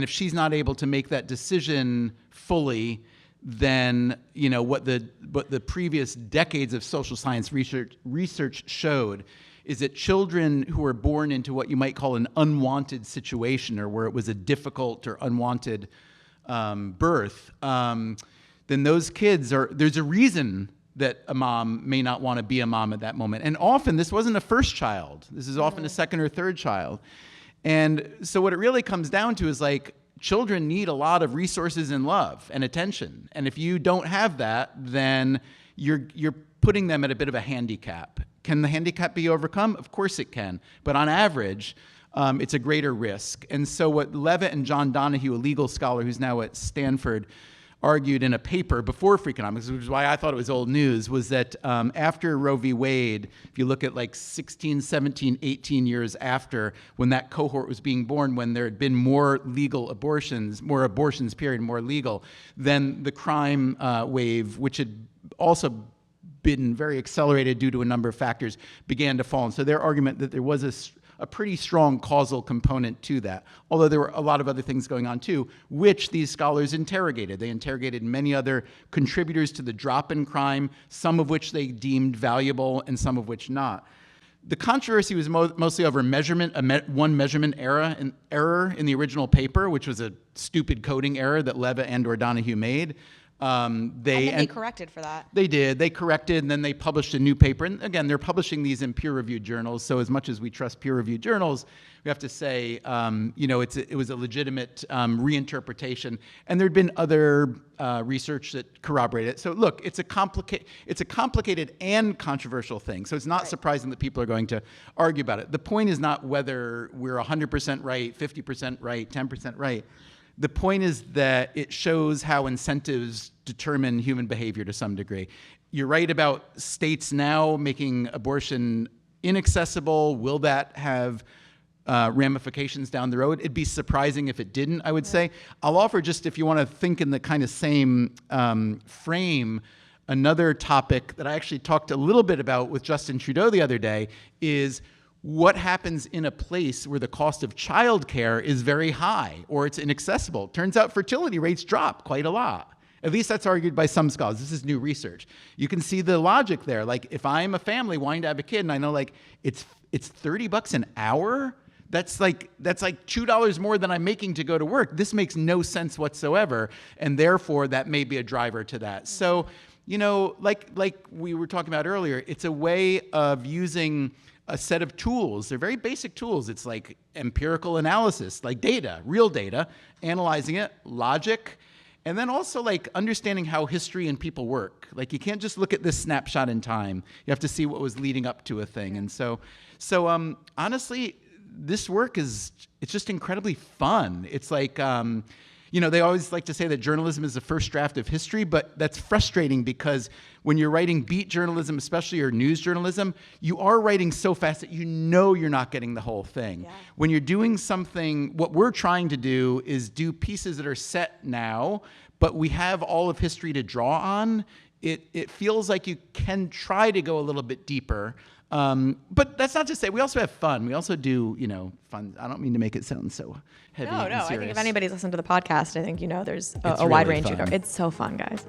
she's not able to make that decision fully, then what the previous decades of social science research showed is that children who are born into what you might call an unwanted situation, or where it was a difficult or unwanted birth, then those kids there's a reason that a mom may not want to be a mom at that moment. And often this wasn't a first child. This is often a second or third child. And so what it really comes down to is, like, children need a lot of resources and love and attention. And if you don't have that, then you're putting them at a bit of a handicap. Can the handicap be overcome? Of course it can. But on average, it's a greater risk. And so what Levitt and John Donahue, a legal scholar who's now at Stanford, argued in a paper before Freakonomics, which is why I thought it was old news, was that after Roe v. Wade, if you look at like 16, 17, 18 years after, when that cohort was being born, when there had been more abortions period, more legal, then the crime wave, which had also been very accelerated due to a number of factors, began to fall. And so their argument that there was a pretty strong causal component to that. Although there were a lot of other things going on too, which these scholars interrogated. They interrogated many other contributors to the drop in crime, some of which they deemed valuable and some of which not. The controversy was mostly over one measurement error in the original paper, which was a stupid coding error that Leva and/or Donahue made. They corrected for that. They did. They corrected, and then they published a new paper. And again, they're publishing these in peer-reviewed journals. So as much as we trust peer-reviewed journals, we have to say, it was a legitimate reinterpretation. And there'd been other research that corroborated it. So look, it's a complicated and controversial thing. So it's not surprising that people are going to argue about it. The point is not whether we're 100% right, 50% right, 10% right. The point is that it shows how incentives determine human behavior to some degree. You're right about states now making abortion inaccessible. Will that have ramifications down the road? It'd be surprising if it didn't, I would say. I'll offer, just if you want to think in the kind of same frame, another topic that I actually talked a little bit about with Justin Trudeau the other day is what happens in a place where the cost of childcare is very high or it's inaccessible. Turns out fertility rates drop quite a lot. At least that's argued by some scholars. This is new research. You can see the logic there. Like, if I'm a family wanting to have a kid and I know like it's $30 an hour, that's like $2 more than I'm making to go to work. This makes no sense whatsoever, and therefore that may be a driver to that. So, like we were talking about earlier, it's a way of using a set of tools. They're very basic tools. It's like empirical analysis, like data, real data, analyzing it, logic, and then also like understanding how history and people work. Like, you can't just look at this snapshot in time. You have to see what was leading up to a thing. And so honestly, this work it's just incredibly fun. It's like, they always like to say that journalism is the first draft of history, but that's frustrating because when you're writing beat journalism, especially or news journalism, you are writing so fast that you're not getting the whole thing. Yeah. When you're doing something, what we're trying to do is do pieces that are set now, but we have all of history to draw on. It feels like you can try to go a little bit deeper. But that's not to say we also have fun. We also do, fun. I don't mean to make it sound so heavy. No, I think if anybody's listened to the podcast, I think there's a wide range. It's so fun, guys.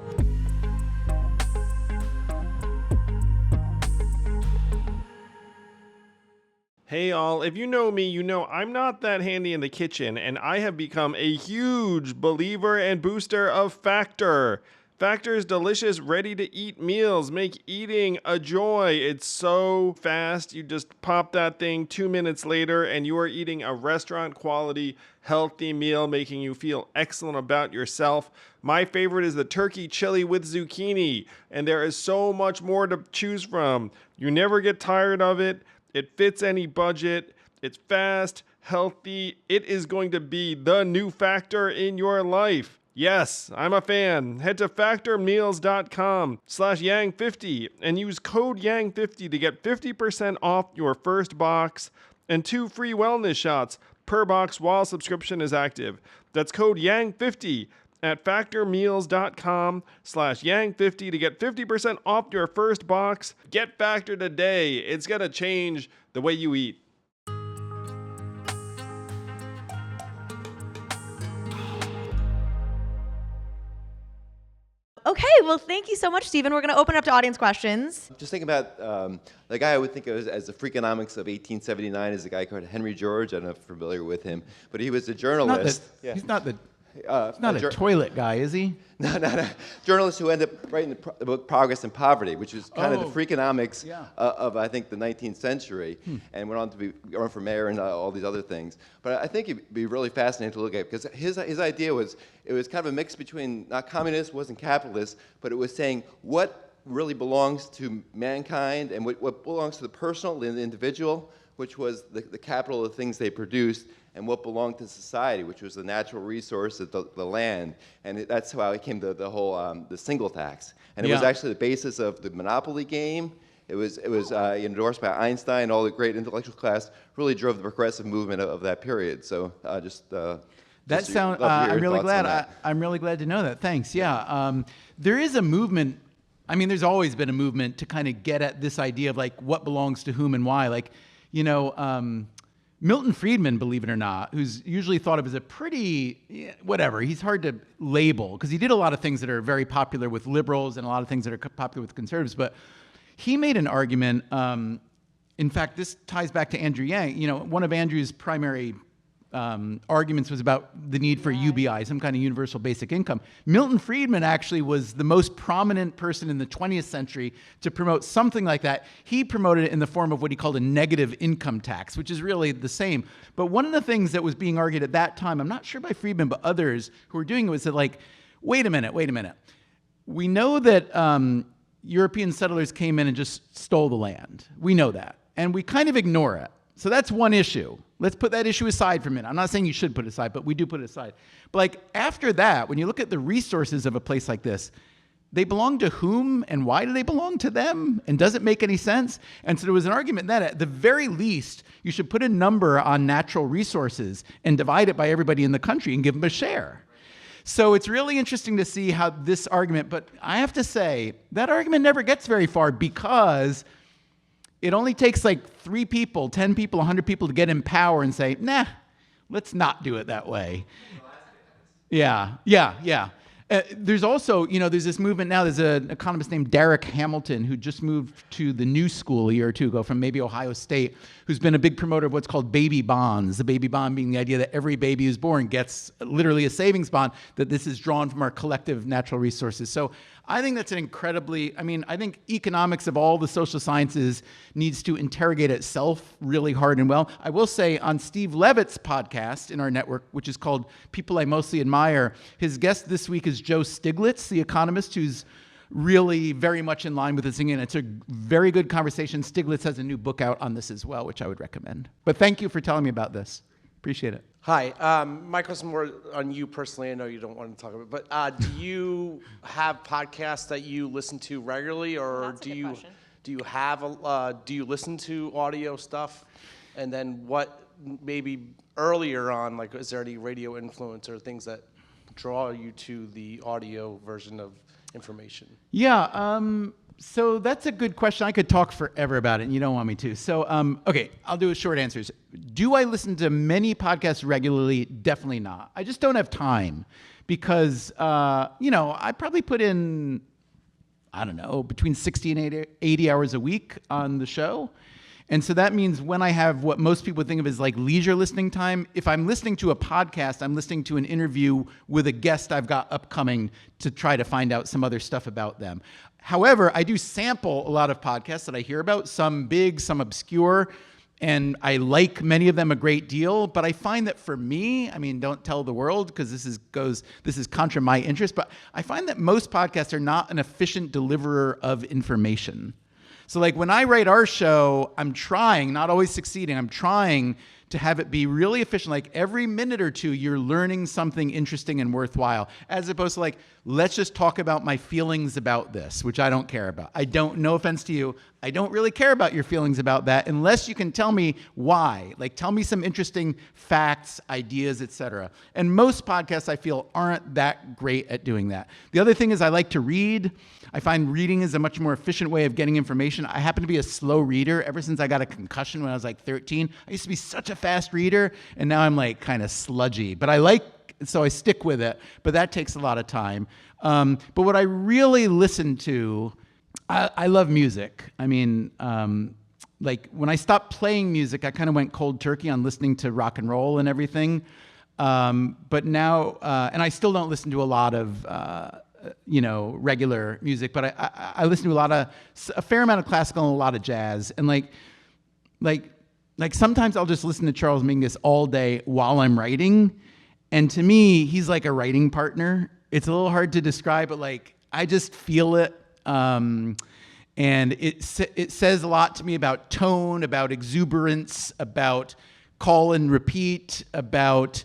Hey all, if you know me, you know I'm not that handy in the kitchen, and I have become a huge believer and booster of Factor. Factor's delicious, ready-to-eat meals make eating a joy. It's so fast. You just pop that thing 2 minutes later, and you are eating a restaurant-quality, healthy meal, making you feel excellent about yourself. My favorite is the turkey chili with zucchini, and there is so much more to choose from. You never get tired of it. It fits any budget. It's fast, healthy. It is going to be the new Factor in your life. Yes, I'm a fan. Head to factormeals.com/yang50 and use code yang50 to get 50% off your first box and 2 free wellness shots per box while subscription is active. That's code yang50 at factormeals.com/yang50 to get 50% off your first box. Get Factor today. It's going to change the way you eat. Okay, well, thank you so much, Stephen. We're going to open up to audience questions. Just thinking about the guy I would think of as the Freakonomics of 1879 is a guy called Henry George. I don't know if you're familiar with him, but he was a journalist. He's not a toilet guy, is he? No. Journalist who ended up writing the book Progress and Poverty, which was kind of the Freakonomics of, I think, the 19th century, and went on to run for mayor and all these other things. But I think it'd be really fascinating to look at, because his idea was, it was kind of a mix between, not communist, wasn't capitalist, but it was saying what really belongs to mankind and what belongs to the personal and the individual, which was the capital of the things they produced, and what belonged to society, which was the natural resource of the land. And that's how it came to the whole the single tax. And it was actually the basis of the monopoly game. It was endorsed by Einstein. All the great intellectual class really drove the progressive movement of that period. So I'm really glad. I'm really glad to know that. Thanks. Yeah. There is a movement. I mean, there's always been a movement to kind of get at this idea of like what belongs to whom and why. Like, Milton Friedman, believe it or not, who's usually thought of as a pretty, whatever, he's hard to label because he did a lot of things that are very popular with liberals and a lot of things that are popular with conservatives, but he made an argument, in fact, this ties back to Andrew Yang. One of Andrew's primary arguments was about the need for UBI, some kind of universal basic income. Milton Friedman actually was the most prominent person in the 20th century to promote something like that. He promoted it in the form of what he called a negative income tax, which is really the same. But one of the things that was being argued at that time, I'm not sure by Friedman, but others who were doing it, was that wait a minute. We know that European settlers came in and just stole the land. We know that. And we kind of ignore it. So that's one issue. Let's put that issue aside for a minute. I'm not saying you should put it aside, but we do put it aside. But after that, when you look at the resources of a place like this, they belong to whom and why do they belong to them? And does it make any sense? And so there was an argument that at the very least, you should put a number on natural resources and divide it by everybody in the country and give them a share. So it's really interesting to see how this argument, but I have to say, that argument never gets very far because it only takes 3 people, 10 people, 100 people to get in power and say, nah, let's not do it that way. Yeah. There's also, there's this movement now. There's an economist named Derek Hamilton who just moved to the New School a year or two ago from maybe Ohio State, who's been a big promoter of what's called baby bonds. The baby bond being the idea that every baby who's born gets literally a savings bond, that this is drawn from our collective natural resources. So I think that's I think economics of all the social sciences needs to interrogate itself really hard and well. I will say on Steve Levitt's podcast in our network, which is called People I Mostly Admire, his guest this week is Joe Stiglitz, the economist, who's really very much in line with this thing. And it's a very good conversation. Stiglitz has a new book out on this as well, which I would recommend. But thank you for telling me about this. Appreciate it. Hi. My question more on you personally. I know you don't want to talk about it, but do you have podcasts that you listen to regularly, or do you listen to audio stuff? And then what maybe earlier on, is there any radio influence or things that draw you to the audio version of information? Yeah. So that's a good question. I could talk forever about it, and you don't want me to. So, okay, I'll do a short answers. Do I listen to many podcasts regularly? Definitely not. I just don't have time because, I probably put in, between 60 and 80 hours a week on the show. And so that means when I have what most people think of as leisure listening time, if I'm listening to a podcast, I'm listening to an interview with a guest I've got upcoming to try to find out some other stuff about them. However, I do sample a lot of podcasts that I hear about, some big, some obscure, and I like many of them a great deal. But I find that for me, don't tell the world because this is contra my interest, but I find that most podcasts are not an efficient deliverer of information. So when I write our show, I'm trying, not always succeeding, I'm trying to have it be really efficient. Every minute or two, you're learning something interesting and worthwhile, as opposed to let's just talk about my feelings about this, which I don't care about. No offense to you, I don't really care about your feelings about that unless you can tell me why. Tell me some interesting facts, ideas, etc. And most podcasts, I feel, aren't that great at doing that. The other thing is I like to read. I find reading is a much more efficient way of getting information. I happen to be a slow reader. Ever since I got a concussion when I was 13, I used to be such a fast reader, and now I'm kind of sludgy. But so I stick with it, but that takes a lot of time. But what I really listen to, I love music. When I stopped playing music, I kind of went cold turkey on listening to rock and roll and everything. But now, and I still don't listen to a lot of, regular music, but I listen to a fair amount of classical and a lot of jazz. And sometimes I'll just listen to Charles Mingus all day while I'm writing. And to me, he's like a writing partner. It's a little hard to describe, but I just feel it. And it says a lot to me about tone, about exuberance, about call and repeat, about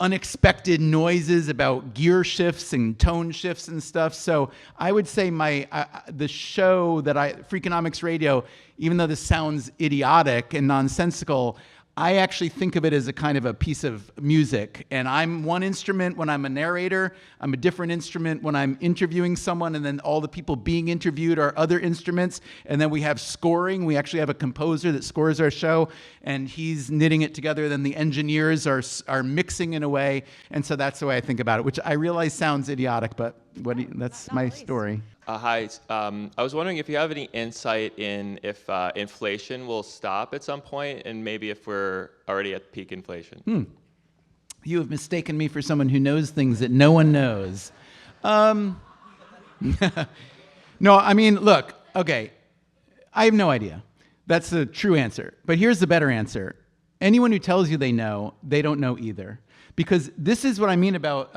unexpected noises, about gear shifts and tone shifts and stuff. So I would say the show that Freakonomics Radio, even though this sounds idiotic and nonsensical, I actually think of it as a kind of a piece of music. And I'm one instrument when I'm a narrator. I'm a different instrument when I'm interviewing someone. And then all the people being interviewed are other instruments. And then we have scoring. We actually have a composer that scores our show. And he's knitting it together. Then the engineers are mixing in a way. And so that's the way I think about it, which I realize sounds idiotic, but that's my story. Hi. I was wondering if you have any insight in if inflation will stop at some point, and maybe if we're already at peak inflation. You have mistaken me for someone who knows things that no one knows. No, I mean, look, okay, I have no idea. That's the true answer. But here's the better answer. Anyone who tells you they know, they don't know either. Because this is what I mean about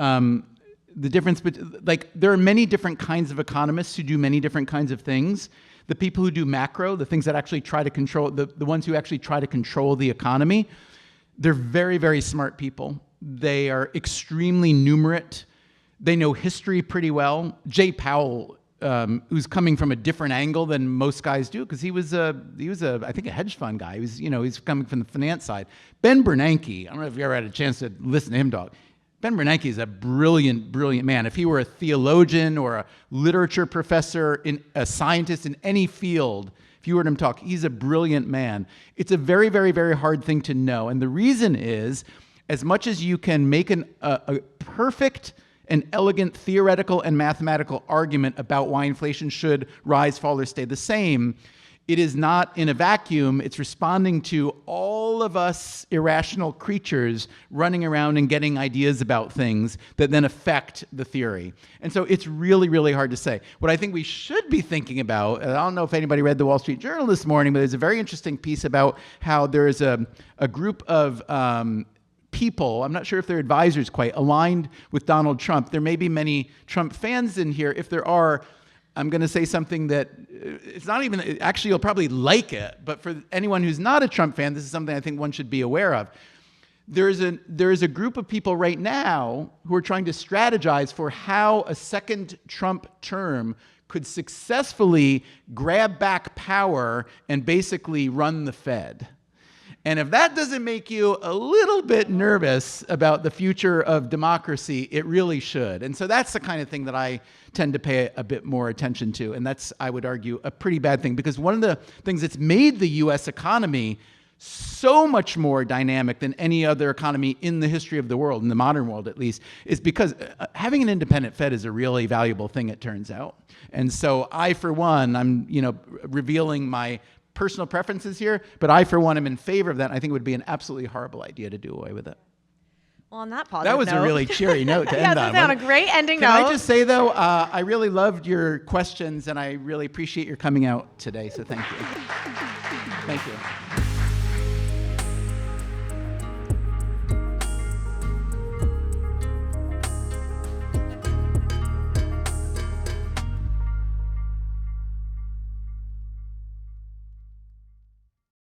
the difference, like there are many different kinds of economists who do many different kinds of things. The people who do macro, the things that actually try to control, the ones who actually try to control the economy, they're very, very smart people. They are extremely numerate. They know history pretty well. Jay Powell, who's coming from a different angle than most guys do, because he was I think a hedge fund guy. He's coming from the finance side. Ben Bernanke, I don't know if you ever had a chance to listen to him talk. Ben Bernanke is a brilliant, brilliant man. If he were a theologian or a literature professor, a scientist in any field, if you heard him talk, he's a brilliant man. It's a very, very, very hard thing to know. And the reason is, as much as you can make a perfect and elegant theoretical and mathematical argument about why inflation should rise, fall, or stay the same, it is not in a vacuum. It's responding to all of us irrational creatures running around and getting ideas about things that then affect the theory. And so it's really, really hard to say. What I think we should be thinking about, and I don't know if anybody read the Wall Street Journal this morning, but there's a very interesting piece about how there is a group of people, I'm not sure if they're advisors quite, aligned with Donald Trump. There may be many Trump fans in here. If there are, I'm going to say something that it's not even, actually you'll probably like it, but for anyone who's not a Trump fan, this is something I think one should be aware of. There is a group of people right now who are trying to strategize for how a second Trump term could successfully grab back power and basically run the Fed. And if that doesn't make you a little bit nervous about the future of democracy, it really should. And so that's the kind of thing that I tend to pay a bit more attention to. And that's, I would argue, a pretty bad thing, because one of the things that's made the US economy so much more dynamic than any other economy in the history of the world, in the modern world at least, is because having an independent Fed is a really valuable thing, it turns out. And so I, for one, I'm revealing my personal preferences here, but I, for one, am in favor of that. I think it would be an absolutely horrible idea to do away with it. Well, on that positive That was note, a really cheery note to yeah, end on. that's on a great ending Can note. I just say, though, I really loved your questions, and I really appreciate your coming out today, so thank you. Thank you.